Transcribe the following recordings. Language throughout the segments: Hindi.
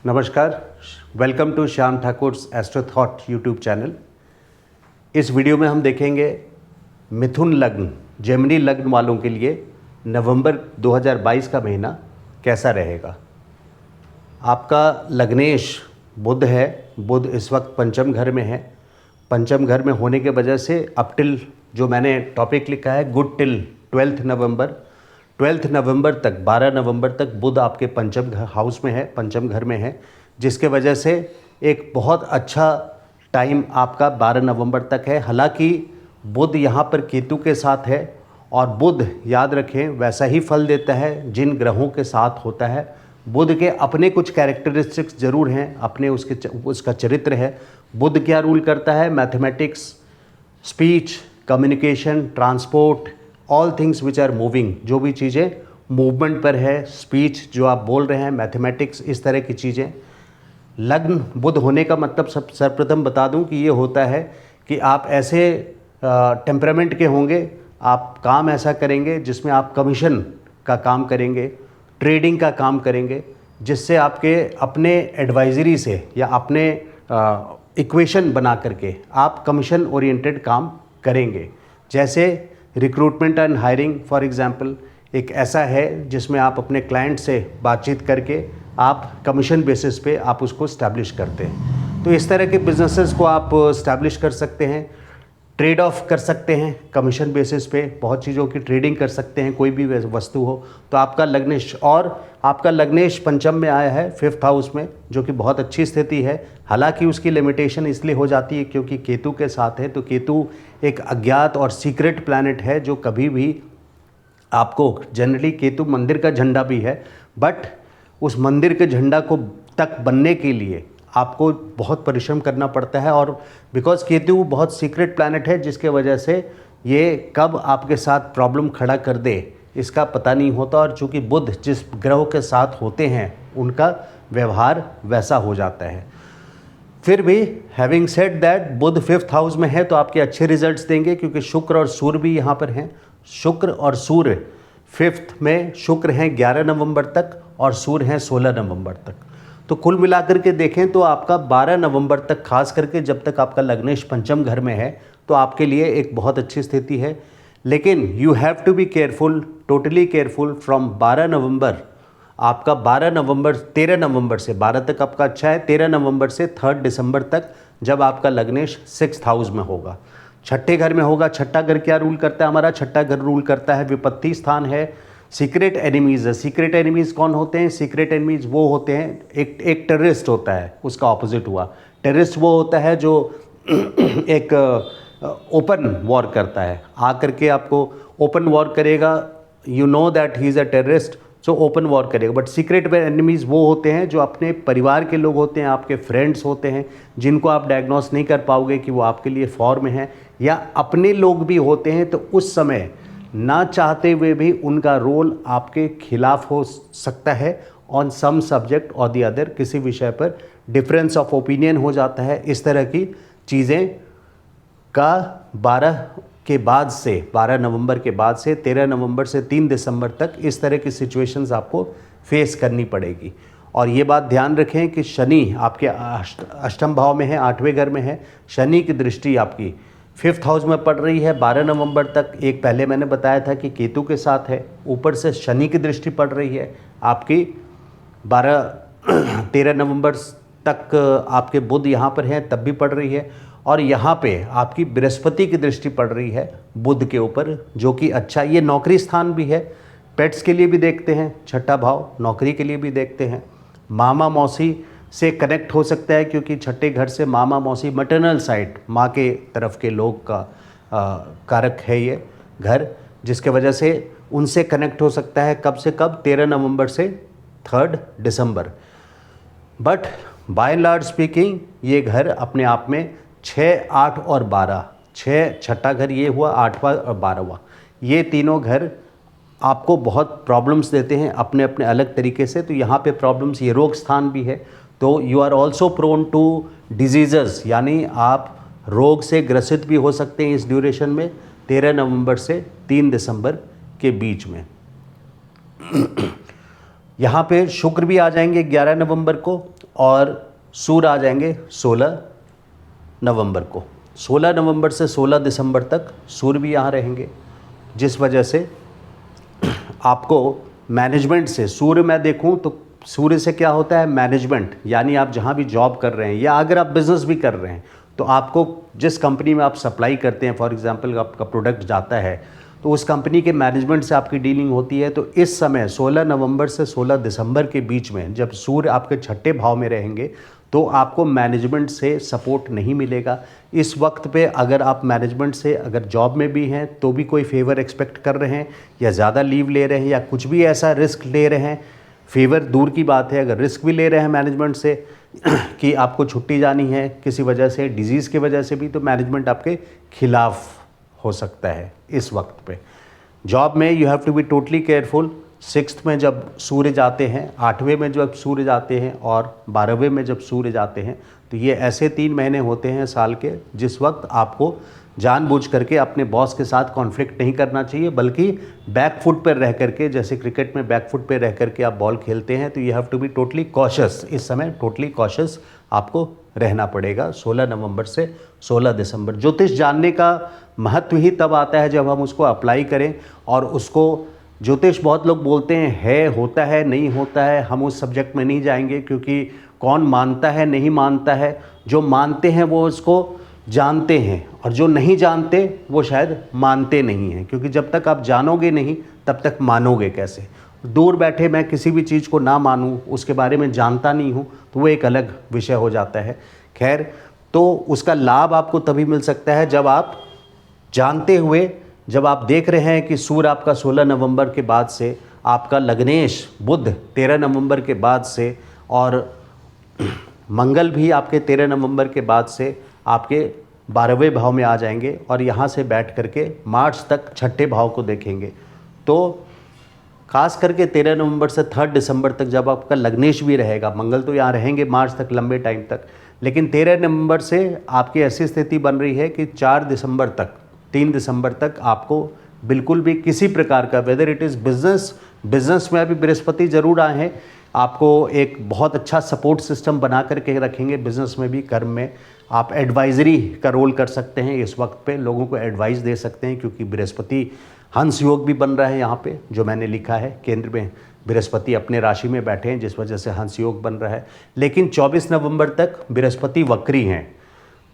नमस्कार, welcome to Shyam Thakur's astro thought YouTube channel. इस वीडियो में हम देखेंगे मिथुन लग्न, जेमिनी लग्न वालों के लिए नवंबर 2022 का महीना कैसा रहेगा। आपका लग्नेश बुध है। बुध इस वक्त पंचम घर में है। पंचम घर में होने के वजह से अप टिल, जो मैंने टॉपिक लिखा है, गुड टिल 12 नवंबर तक, 12 नवंबर तक बुध आपके पंचम हाउस में है, पंचम घर में है, जिसके वजह से एक बहुत अच्छा टाइम आपका 12 नवंबर तक है। हालांकि बुध यहाँ पर केतु के साथ है और बुध, याद रखें, वैसा ही फल देता है जिन ग्रहों के साथ होता है। बुध के अपने कुछ कैरेक्टरिस्टिक्स ज़रूर हैं, अपने उसका चरित्र है। बुध क्या रूल करता है? Mathematics, speech, communication, transport, all things which are moving, जो भी चीज़ें मूवमेंट पर है, स्पीच जो आप बोल रहे हैं, मैथमेटिक्स, इस तरह की चीज़ें। लग्न बुध होने का मतलब सर्वप्रथम बता दूं कि ये होता है कि आप ऐसे टेम्परामेंट के होंगे, आप काम ऐसा करेंगे जिसमें आप कमीशन का काम करेंगे, ट्रेडिंग का काम करेंगे, जिससे आपके अपने एडवाइजरी से या अपने इक्वेशन बना करके आप कमीशन ओरिएंटेड काम करेंगे। जैसे recruitment and hiring for example एक ऐसा है जिसमें आप अपने क्लाइंट से बातचीत करके आप कमीशन बेसिस पे आप उसको स्टैब्लिश करते हैं। तो इस तरह के बिजनेसेस को आप स्टैब्लिश कर सकते हैं, ट्रेड ऑफ कर सकते हैं कमीशन बेसिस पे, बहुत चीज़ों की ट्रेडिंग कर सकते हैं, कोई भी वस्तु हो। तो आपका लग्नेश, और आपका लग्नेश पंचम में आया है, 5th हाउस में, जो कि बहुत अच्छी स्थिति है। हालांकि उसकी लिमिटेशन इसलिए हो जाती है क्योंकि केतु के साथ है। तो केतु एक अज्ञात और सीक्रेट प्लैनेट है जो कभी भी आपको, जनरली केतु मंदिर का झंडा भी है, बट उस मंदिर के झंडा को तक बनने के लिए आपको बहुत परिश्रम करना पड़ता है। और बिकॉज केतु बहुत सीक्रेट प्लैनेट है, जिसके वजह से ये कब आपके साथ प्रॉब्लम खड़ा कर दे इसका पता नहीं होता। और चूँकि बुध जिस ग्रह के साथ होते हैं उनका व्यवहार वैसा हो जाता है। फिर भी having said that, Budh 5th house में है तो आपके अच्छे रिजल्ट्स देंगे, क्योंकि शुक्र और सूर्य भी यहाँ पर हैं। शुक्र और सूर्य 5th में, शुक्र हैं 11 नवंबर तक और सूर्य हैं 16 नवंबर तक। तो कुल मिलाकर के देखें तो आपका 12 नवंबर तक, खास करके जब तक आपका लग्नेश पंचम घर में है, तो आपके लिए एक बहुत अच्छी स्थिति है। लेकिन you have to be careful, totally careful from 12 November. आपका 13 नवंबर से 12 तक आपका अच्छा है, 13 नवंबर से 3 दिसंबर तक, जब आपका लग्नेश 6th हाउस में होगा, छठे घर में होगा। छठा घर क्या रूल करता है? हमारा छठा घर रूल करता है, विपत्ति स्थान है, सीक्रेट एनिमीज़ है। सीक्रेट एनिमीज़ कौन होते हैं? सीक्रेट एनिमीज़ वो होते हैं, एक टेररिस्ट होता है, उसका ऑपोजिट हुआ। टेररिस्ट वो होता है जो एक ओपन वॉर करता है, आकर के आपको ओपन वॉर करेगा, you know that he is a terrorist, so open war करेगा। बट सीक्रेट एनिमीज़ वो होते हैं जो अपने परिवार के लोग होते हैं, आपके फ्रेंड्स होते हैं, जिनको आप डायग्नोस नहीं कर पाओगे कि वो आपके लिए फॉर में है, या अपने लोग भी होते हैं। तो उस समय ना चाहते हुए भी उनका रोल आपके खिलाफ हो सकता है, ऑन सम सब्जेक्ट और दी अदर, किसी विषय पर डिफरेंस ऑफ ओपिनियन हो जाता है। इस तरह की चीज़ें का 12 नवंबर के बाद से 13 नवंबर से 3 दिसंबर तक इस तरह की सिचुएशंस आपको फेस करनी पड़ेगी। और ये बात ध्यान रखें कि शनि आपके अष्टम भाव में है, 8वें घर में है। शनि की दृष्टि आपकी 5th हाउस में पड़ रही है 12 नवंबर तक। एक पहले मैंने बताया था कि केतु के साथ है, ऊपर से शनि की दृष्टि पड़ रही है आपकी 13 नवंबर तक। आपके बुध यहाँ पर हैं तब भी पड़ रही है, और यहाँ पे आपकी बृहस्पति की दृष्टि पड़ रही है बुध के ऊपर, जो कि अच्छा, ये नौकरी स्थान भी है। पेट्स के लिए भी देखते हैं, छठा भाव नौकरी के लिए भी देखते हैं। मामा मौसी से कनेक्ट हो सकता है, क्योंकि छठे घर से मामा मौसी, मटरनल साइड, माँ के तरफ के लोग का कारक है ये घर, जिसके वजह से उनसे कनेक्ट हो सकता है। कब से कब? 13 नवंबर से 3 दिसंबर। But by and large speaking ये घर अपने आप में 6, 8 और 12, 6 छठा घर ये हुआ, 8वां और 12वां, ये तीनों घर आपको बहुत प्रॉब्लम्स देते हैं अपने अपने अलग तरीके से। तो यहाँ पे प्रॉब्लम्स, ये रोग स्थान भी है, तो you are also prone to disease, यानी आप रोग से ग्रसित भी हो सकते हैं इस ड्यूरेशन में, 13 नवंबर से 3 दिसंबर के बीच में। यहाँ पे शुक्र भी आ जाएंगे 11 नवंबर को, और सूर्य आ जाएंगे 16 नवंबर को। 16 नवंबर से 16 दिसंबर तक सूर्य भी यहाँ रहेंगे, जिस वजह से आपको मैनेजमेंट से, सूर्य मैं देखूँ तो सूर्य से क्या होता है, मैनेजमेंट, यानी आप जहाँ भी जॉब कर रहे हैं या अगर आप बिज़नेस भी कर रहे हैं तो आपको जिस कंपनी में आप सप्लाई करते हैं, फॉर एग्जांपल आपका प्रोडक्ट जाता है तो उस कंपनी के मैनेजमेंट से आपकी डीलिंग होती है। तो इस समय 16 नवंबर से 16 दिसंबर के बीच में जब सूर्य आपके छठे भाव में रहेंगे तो आपको मैनेजमेंट से सपोर्ट नहीं मिलेगा। इस वक्त पे अगर आप मैनेजमेंट से अगर जॉब में भी हैं तो भी कोई फेवर एक्सपेक्ट कर रहे हैं या ज़्यादा लीव ले रहे हैं या कुछ भी ऐसा रिस्क ले रहे हैं, फेवर दूर की बात है, अगर रिस्क भी ले रहे हैं मैनेजमेंट से कि आपको छुट्टी जानी है किसी वजह से, डिजीज़ की वजह से भी, तो मैनेजमेंट आपके खिलाफ हो सकता है इस वक्त पे। जॉब में you have to be totally careful. 6th में जब सूर्य जाते हैं, 8वें में जब सूर्य जाते हैं और 12वें में जब सूर्य जाते हैं, तो ये ऐसे 3 महीने होते हैं साल के जिस वक्त आपको जानबूझ करके अपने बॉस के साथ कॉन्फ्लिक्ट नहीं करना चाहिए, बल्कि बैक फुट पर रह करके, जैसे क्रिकेट में बैक फुट पर रह करके आप बॉल खेलते हैं, तो you have to be totally cautious. इस समय टोटली कॉशियस आपको रहना पड़ेगा 16 नवंबर से 16 दिसंबर। ज्योतिष जानने का महत्व ही तब आता है जब हम उसको अप्लाई करें, और उसको ज्योतिष बहुत लोग बोलते हैं है, होता है, नहीं होता है, हम उस सब्जेक्ट में नहीं जाएंगे क्योंकि कौन मानता है नहीं मानता है। जो मानते हैं वो उसको जानते हैं और जो नहीं जानते वो शायद मानते नहीं हैं, क्योंकि जब तक आप जानोगे नहीं तब तक मानोगे कैसे। दूर बैठे मैं किसी भी चीज़ को ना मानूं, उसके बारे में जानता नहीं हूं, तो वो एक अलग विषय हो जाता है। खैर, तो उसका लाभ आपको तभी मिल सकता है जब आप जानते हुए, जब आप देख रहे हैं कि सूर्य आपका 16 नवंबर के बाद से, आपका लग्नेश बुध 13 नवंबर के बाद से और मंगल भी आपके 13 नवंबर के बाद से आपके 12वें भाव में आ जाएंगे और यहाँ से बैठ करके मार्च तक छठे भाव को देखेंगे। तो खास करके 13 नवंबर से 3 दिसंबर तक जब आपका लग्नेश भी रहेगा, मंगल तो यहाँ रहेंगे मार्च तक, लंबे टाइम तक, लेकिन 13 नवंबर से आपकी ऐसी स्थिति बन रही है कि 4 दिसंबर तक, 3 दिसंबर तक आपको बिल्कुल भी किसी प्रकार का, वेदर इट इज़ बिजनेस में अभी बृहस्पति जरूर आए हैं, आपको एक बहुत अच्छा सपोर्ट सिस्टम बना करके रखेंगे। बिजनेस में भी, कर्म में आप एडवाइजरी का रोल कर सकते हैं, इस वक्त पे लोगों को एडवाइस दे सकते हैं, क्योंकि बृहस्पति हंस योग भी बन रहा है यहाँ पे, जो मैंने लिखा है, केंद्र में बृहस्पति अपने राशि में बैठे हैं जिस वजह से हंस योग बन रहा है। लेकिन 24 नवंबर तक बृहस्पति वक्री हैं।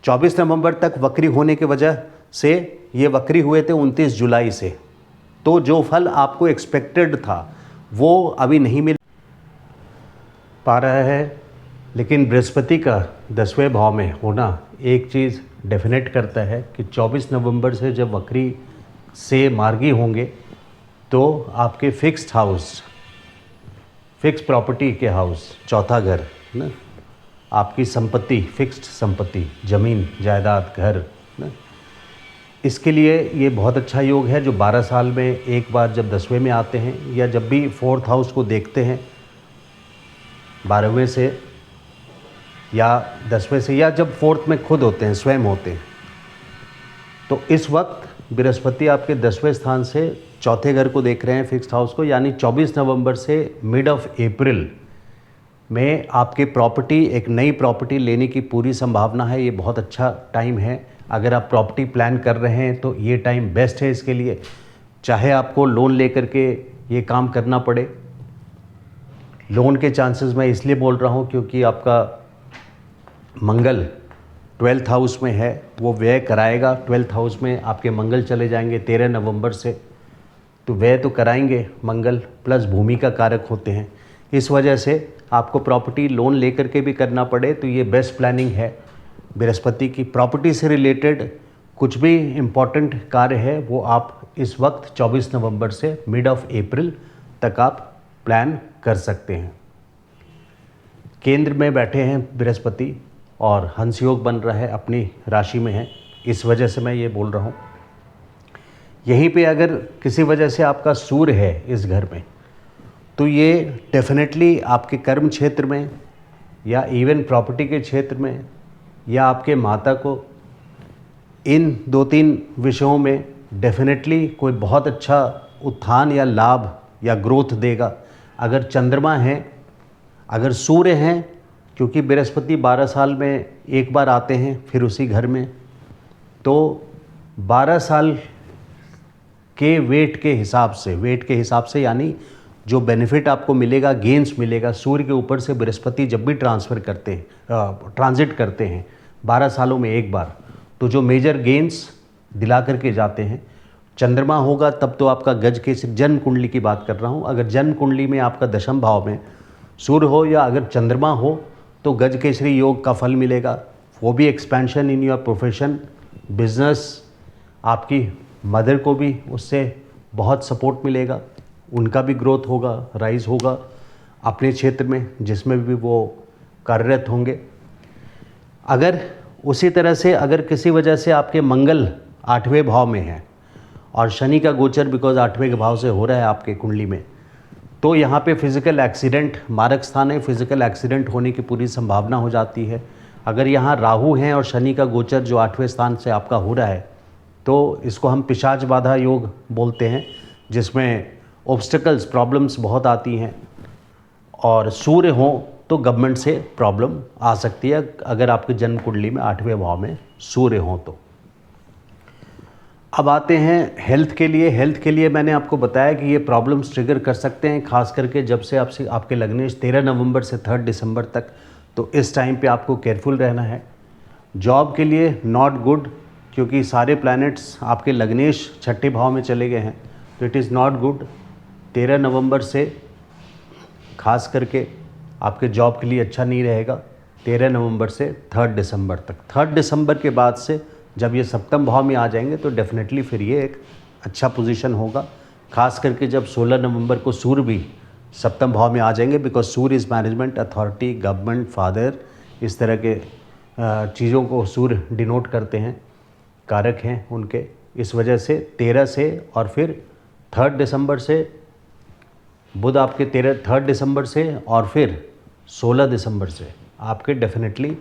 24 नवंबर तक वक्री होने की वजह से, ये वक्री हुए थे 29 जुलाई से, तो जो फल आपको एक्सपेक्टेड था वो अभी नहीं मिल पा रहा है। लेकिन बृहस्पति का 10वें भाव में होना एक चीज़ डेफिनेट करता है कि 24 नवंबर से जब वक्री से मार्गी होंगे तो आपके फिक्स्ड हाउस, फिक्स प्रॉपर्टी के हाउस, चौथा घर ना, आपकी संपत्ति, फिक्स्ड संपत्ति, ज़मीन जायदाद, घर ना, इसके लिए ये बहुत अच्छा योग है, जो 12 साल में एक बार जब 10वें में आते हैं या जब भी 4th हाउस को देखते हैं 12वें से या 10वें से, या जब 4th में खुद होते हैं, स्वयं होते हैं, तो इस वक्त बृहस्पति आपके 10वें स्थान से चौथे घर को देख रहे हैं, फिक्स्ड हाउस को, यानी 24 नवंबर से मिड ऑफ अप्रैल में आपके प्रॉपर्टी, एक नई प्रॉपर्टी लेने की पूरी संभावना है। ये बहुत अच्छा टाइम है। अगर आप प्रॉपर्टी प्लान कर रहे हैं तो ये टाइम बेस्ट है इसके लिए, चाहे आपको लोन लेकर के ये काम करना पड़े। लोन के चांसेस मैं इसलिए बोल रहा हूँ क्योंकि आपका मंगल 12th हाउस में है, वो व्यय कराएगा। 12th हाउस में आपके मंगल चले जाएंगे 13 नवंबर से, तो व्यय तो कराएंगे मंगल, प्लस भूमि का कारक होते हैं। इस वजह से आपको प्रॉपर्टी लोन लेकर के भी करना पड़े तो ये बेस्ट प्लानिंग है बृहस्पति की। प्रॉपर्टी से रिलेटेड कुछ भी इम्पॉर्टेंट कार्य है वो आप इस वक्त 24 नवंबर से मिड ऑफ अप्रैल तक आप प्लान कर सकते हैं। केंद्र में बैठे हैं बृहस्पति और हंस योग बन रहा है, अपनी राशि में है, इस वजह से मैं ये बोल रहा हूँ। यहीं पे अगर किसी वजह से आपका सूर्य है इस घर में, तो ये डेफिनेटली आपके कर्म क्षेत्र में या इवन प्रॉपर्टी के क्षेत्र में या आपके माता को, इन 2-3 विषयों में डेफिनेटली कोई बहुत अच्छा उत्थान या लाभ या ग्रोथ देगा। अगर चंद्रमा हैं, अगर सूर्य हैं, क्योंकि बृहस्पति 12 साल में एक बार आते हैं फिर उसी घर में, तो 12 साल के वेट के हिसाब से यानी जो बेनिफिट आपको मिलेगा, गेंस मिलेगा, सूर्य के ऊपर से बृहस्पति जब भी ट्रांजिट करते हैं 12 सालों में एक बार, तो जो मेजर गेंस दिला करके जाते हैं। चंद्रमा होगा तब तो आपका गज के जन्म कुंडली की बात कर रहा हूँ, अगर जन्म कुंडली में आपका दशम भाव में सूर्य हो या अगर चंद्रमा हो तो गज केसरी योग का फल मिलेगा, वो भी expansion in your profession, business, आपकी मदर को भी उससे बहुत सपोर्ट मिलेगा, उनका भी ग्रोथ होगा, राइज होगा अपने क्षेत्र में जिसमें भी वो कार्यरत होंगे। अगर उसी तरह से अगर किसी वजह से आपके मंगल 8वें भाव में है और शनि का गोचर बिकॉज 8वें के भाव से हो रहा है आपके कुंडली में, तो यहाँ पे फिज़िकल एक्सीडेंट, मारक स्थान है, फिज़िकल एक्सीडेंट होने की पूरी संभावना हो जाती है। अगर यहाँ राहु हैं और शनि का गोचर जो 8वें स्थान से आपका हो रहा है, तो इसको हम पिशाच बाधा योग बोलते हैं, जिसमें ऑब्स्टिकल्स, प्रॉब्लम्स बहुत आती हैं। और सूर्य हो तो गवर्नमेंट से प्रॉब्लम आ सकती है अगर आपके जन्म कुंडली में 8वें भाव में सूर्य हो तो। अब आते हैं हेल्थ के लिए। हेल्थ के लिए मैंने आपको बताया कि ये प्रॉब्लम्स ट्रिगर कर सकते हैं, खास करके जब से आपके लग्नेश 13 नवंबर से 3 दिसंबर तक, तो इस टाइम पे आपको केयरफुल रहना है। जॉब के लिए नॉट गुड, क्योंकि सारे प्लैनेट्स आपके लग्नेश 6ठे भाव में चले गए हैं, तो इट इज़ नॉट गुड। 13 नवंबर से खास करके आपके जॉब के लिए अच्छा नहीं रहेगा, 13 नवंबर से 3 दिसंबर तक। 3 दिसंबर के बाद से जब ये सप्तम भाव में आ जाएंगे तो डेफिनेटली फिर ये एक अच्छा पोजीशन होगा, खास करके जब 16 नवंबर को सूर्य भी सप्तम भाव में आ जाएंगे, because Surya is management, authority, government, father, इस तरह के चीज़ों को सूर्य डिनोट करते हैं, कारक हैं उनके। इस वजह से 13 से और फिर 3 दिसंबर से बुध आपके 3 दिसंबर से और फिर 16 दिसंबर से आपके डेफिनेटली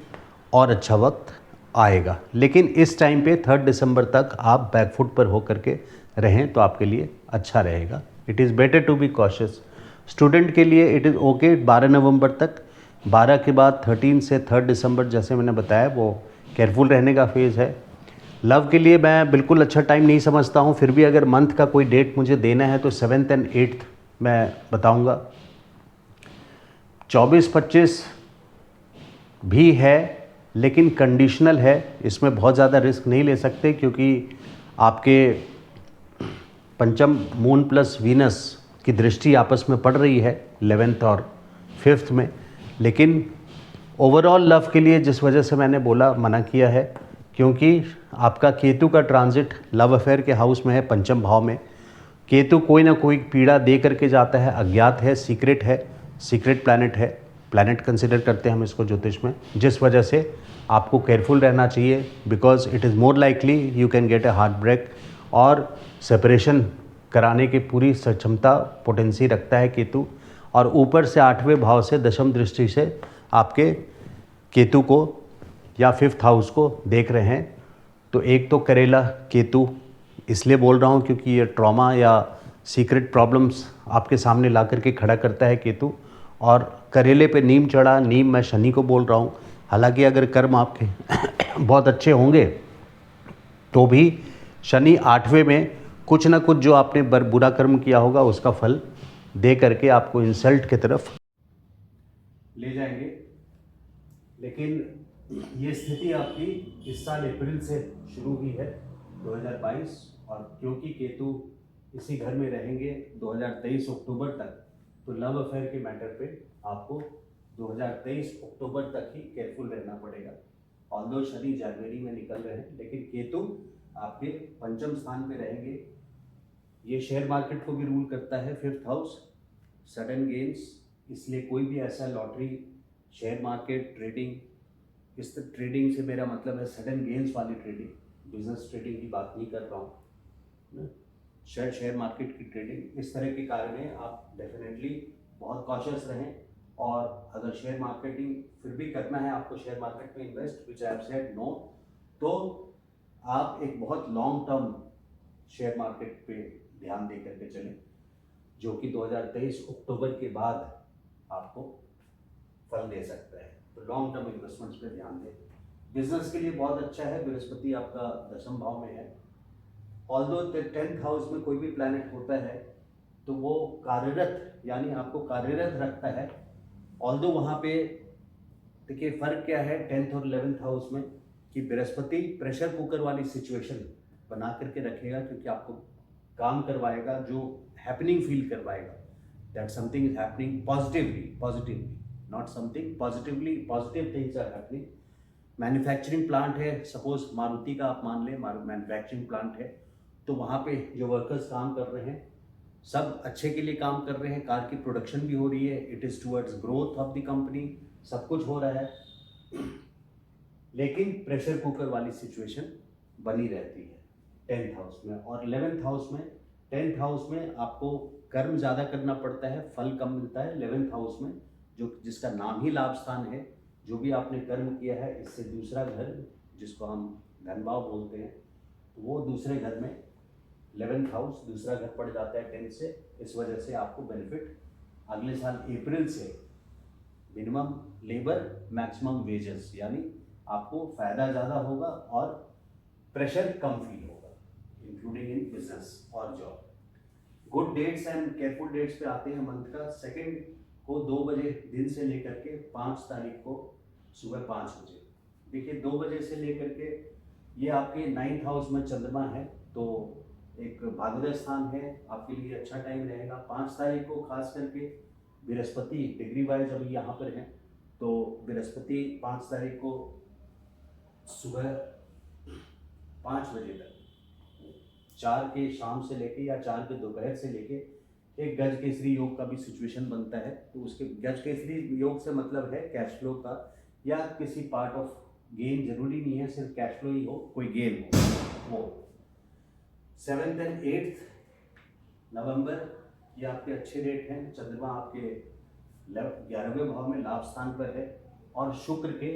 और अच्छा वक्त आएगा। लेकिन इस टाइम पे 3 दिसंबर तक आप बैकफुट पर होकर के रहें तो आपके लिए अच्छा रहेगा। It is better to be cautious. Student के लिए इट इज़ ओके 12 नवंबर तक, 12 के बाद 13 से 3 दिसंबर जैसे मैंने बताया वो केयरफुल रहने का फेज़ है। लव के लिए मैं बिल्कुल अच्छा टाइम नहीं समझता हूँ, फिर भी अगर मंथ का कोई डेट मुझे देना है तो 7th एंड 8th मैं बताऊँगा। 24-25 भी है लेकिन कंडीशनल है, इसमें बहुत ज़्यादा रिस्क नहीं ले सकते, क्योंकि आपके पंचम मून प्लस वीनस की दृष्टि आपस में पड़ रही है 11th और 5th में। लेकिन ओवरऑल लव के लिए जिस वजह से मैंने बोला मना किया है, क्योंकि आपका केतु का ट्रांजिट लव अफेयर के हाउस में है, पंचम भाव में। केतु कोई ना कोई पीड़ा दे करके जाता है, अज्ञात है, सीक्रेट प्लैनेट है, प्लैनेट कंसिडर करते हैं हम इसको ज्योतिष में, जिस वजह से आपको केयरफुल रहना चाहिए, because it is more likely you can get a heart break, और सेपरेशन कराने की पूरी सक्षमता, पोटेंसी रखता है केतु। और ऊपर से 8वें भाव से दशम दृष्टि से आपके केतु को या 5th हाउस को देख रहे हैं। तो एक तो करेला केतु इसलिए बोल रहा हूँ क्योंकि ये ट्रॉमा या सीक्रेट प्रॉब्लम्स आपके सामने ला करके खड़ा करता है केतु। और करेले पे नीम चढ़ा, नीम मैं शनि को बोल रहा हूँ। हालांकि अगर कर्म आपके बहुत अच्छे होंगे तो भी शनि 8वें में कुछ ना कुछ जो आपने बुरा कर्म किया होगा उसका फल दे करके आपको इंसल्ट की तरफ ले जाएंगे। लेकिन ये स्थिति आपकी इस साल अप्रैल से शुरू हुई है 2022, और क्योंकि केतु इसी घर में रहेंगे 2023 अक्टूबर तक, तो लव अफेयर के मैटर पे आपको 2023 अक्टूबर तक ही केयरफुल रहना पड़ेगा। ऑल्दो शनि जनवरी में निकल रहे हैं, लेकिन केतु आपके पंचम स्थान पे रहेंगे। ये शेयर मार्केट को भी रूल करता है 5th हाउस, सडन गेन्स। इसलिए कोई भी ऐसा लॉटरी, शेयर मार्केट, ट्रेडिंग, इस ट्रेडिंग से मेरा मतलब है सडन गेन्स वाली ट्रेडिंग, बिजनेस ट्रेडिंग की बात नहीं कर रहा हूँ, शेयर मार्केट की ट्रेडिंग, इस तरह के कार्य में आप डेफिनेटली बहुत कॉशियस रहें। और अगर शेयर मार्केटिंग फिर भी करना है आपको, शेयर मार्केट में invest, which I have said no, तो आप एक बहुत लॉन्ग टर्म शेयर मार्केट पे ध्यान दे करके चलें, जो कि 2023 अक्टूबर के बाद आपको फल दे सकता है। तो लॉन्ग टर्म इन्वेस्टमेंट्स पे ध्यान दें। बिजनेस के लिए बहुत अच्छा है, बृहस्पति आपका दशम भाव में है। ऑल्दो 10th हाउस में कोई भी प्लैनेट होता है तो वो कार्यरत, यानी आपको कार्यरत रखता है। ऑल्दो वहाँ पे देखिए फ़र्क क्या है 10th और 11th हाउस में, कि बृहस्पति प्रेशर कुकर वाली सिचुएशन बना करके रखेगा, क्योंकि आपको काम करवाएगा जो हैपनिंग फील करवाएगा, that something is happening positively not something, positive things are happening. Manufacturing plant है, सपोज मारुति का आप मान लें, मैन्युफैक्चरिंग प्लांट है, तो वहाँ पे जो वर्कर्स काम कर रहे हैं सब अच्छे के लिए काम कर रहे हैं, कार की प्रोडक्शन भी हो रही है, it is towards growth of the company, सब कुछ हो रहा है। लेकिन प्रेशर कुकर वाली सिचुएशन बनी रहती है 10th हाउस में। और 11th हाउस में, 10th हाउस में आपको कर्म ज़्यादा करना पड़ता है, फल कम मिलता है। 11th हाउस में जो जिसका नाम ही लाभ स्थान है, जो भी आपने कर्म किया है, इससे दूसरा घर जिसको हम धनभाव बोलते हैं, तो वो दूसरे घर में 11th हाउस दूसरा घर पड़ जाता है 10 से। इस वजह से आपको बेनिफिट अगले साल अप्रैल से मिनिमम लेबर मैक्सिमम वेजेस, यानी आपको फ़ायदा ज़्यादा होगा और प्रेशर कम फील होगा, इंक्लूडिंग इन बिजनेस और job. Good dates and careful dates पे आते हैं मंथ का। सेकंड को 2 बजे दिन से लेकर के 5 तारीख को सुबह 5 बजे। देखिए 2 बजे से लेकर के ये आपके 9th हाउस में चंद्रमा है, तो एक भाग्योदय स्थान है, आपके लिए अच्छा टाइम रहेगा। 5 तारीख को खास करके बृहस्पति डिग्री वाइज अभी यहाँ पर है, तो बृहस्पति 5 तारीख को सुबह 5 बजे तक, 4 के शाम से लेके या 4 के दोपहर से लेके एक गज केसरी योग का भी सिचुएशन बनता है। तो उसके गज केसरी योग से मतलब है कैश फ्लो का, या किसी पार्ट ऑफ गेन, जरूरी नहीं है सिर्फ कैश फ्लो ही हो, कोई गेन हो वो। 7th एंड 8th नवंबर ये आपके अच्छे डेट हैं। चंद्रमा आपके 11वें भाव में लाभ स्थान पर है और शुक्र के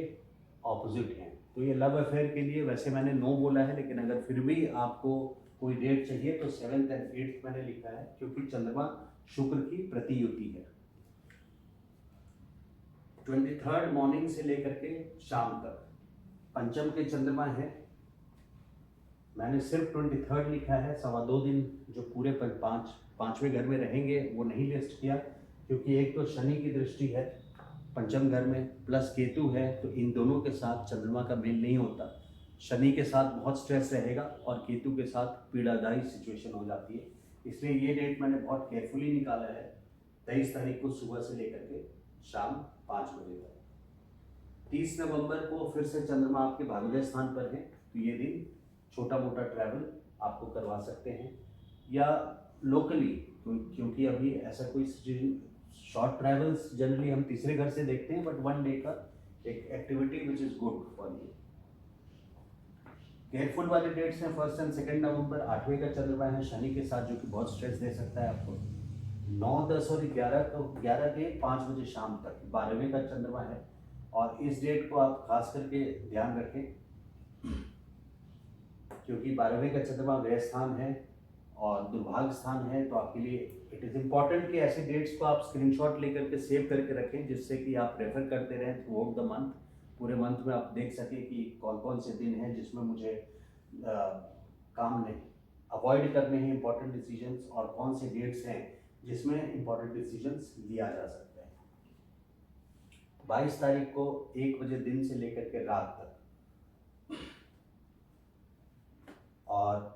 ऑपोजिट हैं, तो ये लव अफेयर के लिए वैसे मैंने नो बोला है, लेकिन अगर फिर भी आपको कोई डेट चाहिए तो 7th एंड 8th मैंने लिखा है, क्योंकि चंद्रमा शुक्र की प्रतियुति है। 23rd मॉर्निंग से लेकर के शाम तक पंचम के चंद्रमा है। मैंने सिर्फ 23rd लिखा है, 2.25 दिन जो पूरे पांचवें घर में रहेंगे वो नहीं लिस्ट किया, क्योंकि एक तो शनि की दृष्टि है पंचम घर में, प्लस केतु है, तो इन दोनों के साथ चंद्रमा का मेल नहीं होता। शनि के साथ बहुत स्ट्रेस रहेगा और केतु के साथ पीड़ादायी सिचुएशन हो जाती है, इसलिए ये डेट मैंने बहुत केयरफुली निकाला है। 23 तारीख को सुबह से लेकर के शाम 5 बजे तक। 30 नवंबर को फिर से चंद्रमा आपके भाग्योदय स्थान पर है, तो ये दिन छोटा मोटा ट्रैवल आपको करवा सकते हैं, या लोकली, क्योंकि अभी ऐसा कोई शॉर्ट ट्रैवल्स जनरली हम तीसरे घर से देखते हैं, बट 1 डे का एक activity which is good for you. Careful वाले डेट्स हैं 1st एंड 2nd नवंबर। 8वें का चंद्रमा है शनि के साथ, जो कि बहुत स्ट्रेस दे सकता है आपको। 9, 10 और 11 के 5 बजे शाम तक 12वें का चंद्रमा है, और इस डेट को आप खास करके ध्यान रखें, क्योंकि 12वें का चंद्रमा व्यय स्थान है और दुर्भाग्य स्थान है, तो आपके लिए इट इज़ इम्पॉर्टेंट कि ऐसे डेट्स को आप स्क्रीनशॉट लेकर के सेव करके रखें, जिससे कि आप रेफर करते रहें थ्रू आउट द मंथ। पूरे मंथ में आप देख सकें कि कौन कौन से दिन हैं जिसमें मुझे काम नहीं अवॉइड करने हैं इंपॉर्टेंट डिसीजंस, और कौन से डेट्स हैं जिसमें इंपॉर्टेंट डिसीजंस लिया जा सकता है। 22 तारीख को 1 बजे दिन से लेकर के रात तक, और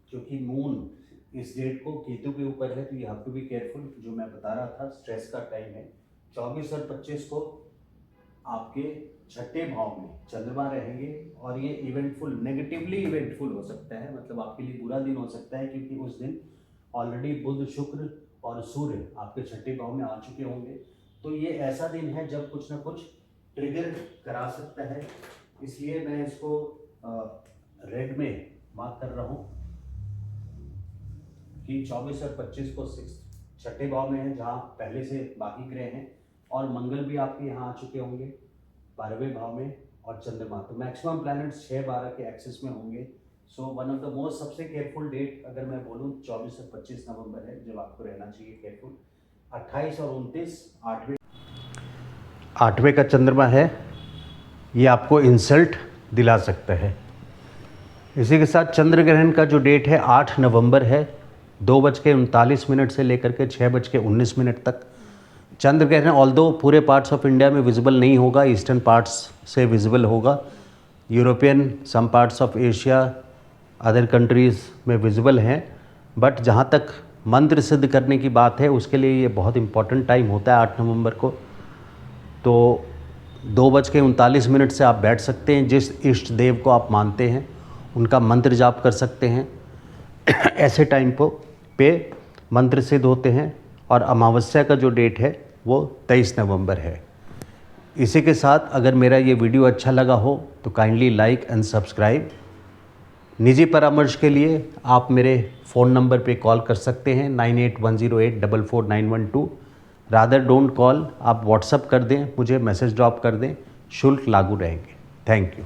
क्योंकि मून इस डेट को केतु के ऊपर है, तो you have to be careful, जो मैं बता रहा था स्ट्रेस का टाइम है। 24 और 25 को आपके 6ठे भाव में चंद्रमा रहेंगे, और ये इवेंटफुल, नेगेटिवली इवेंटफुल हो सकता है, मतलब आपके लिए बुरा दिन हो सकता है, क्योंकि उस दिन ऑलरेडी बुध, शुक्र और सूर्य आपके 6ठे भाव में आ चुके होंगे। तो ये ऐसा दिन है जब कुछ ना कुछ ट्रिगर करा सकता है, इसलिए मैं इसको रेड में मार्क कर रहा हूँ कि 24 और 25 को 6ठे भाव में है, जहाँ पहले से बाकी ग्रह हैं, और मंगल भी आपके यहाँ आ चुके होंगे 12वें भाव में, और चंद्रमा, तो मैक्सिमम प्लैनेट्स 6-12 के एक्सिस में होंगे। So one of the most सबसे केयरफुल डेट अगर मैं बोलूँ 24 और 25 नवंबर है, जब आपको रहना चाहिए केयरफुल। 28 और 29 8वें। 8वें का चंद्रमा है, ये आपको इंसल्ट दिला सकता है। इसी के साथ चंद्र ग्रहण का जो डेट है 8 नवंबर है, 2:39 से लेकर के 6:19 तक। चंद्र ग्रहण ऑल्दो पूरे पार्ट्स ऑफ इंडिया में विजिबल नहीं होगा, ईस्टर्न पार्ट्स से विजिबल होगा, European, some parts of Asia, other countries में विजिबल हैं। बट जहाँ तक मंत्र सिद्ध करने की बात है उसके लिए ये बहुत इंपॉर्टेंट टाइम होता है 8 नवंबर को। तो 2:39 से आप बैठ सकते हैं, जिस इष्ट देव को आप मानते हैं उनका मंत्र जाप कर सकते हैं। ऐसे टाइम पे मंत्र सिद्ध होते हैं। और अमावस्या का जो डेट है वो 23 नवंबर है। इसी के साथ अगर मेरा ये वीडियो अच्छा लगा हो तो काइंडली लाइक एंड सब्सक्राइब। निजी परामर्श के लिए आप मेरे फ़ोन नंबर पे कॉल कर सकते हैं 9810844912। रादर डोंट कॉल, आप व्हाट्सअप कर दें, मुझे मैसेज ड्रॉप कर दें, शुल्क लागू रहेंगे। Thank you.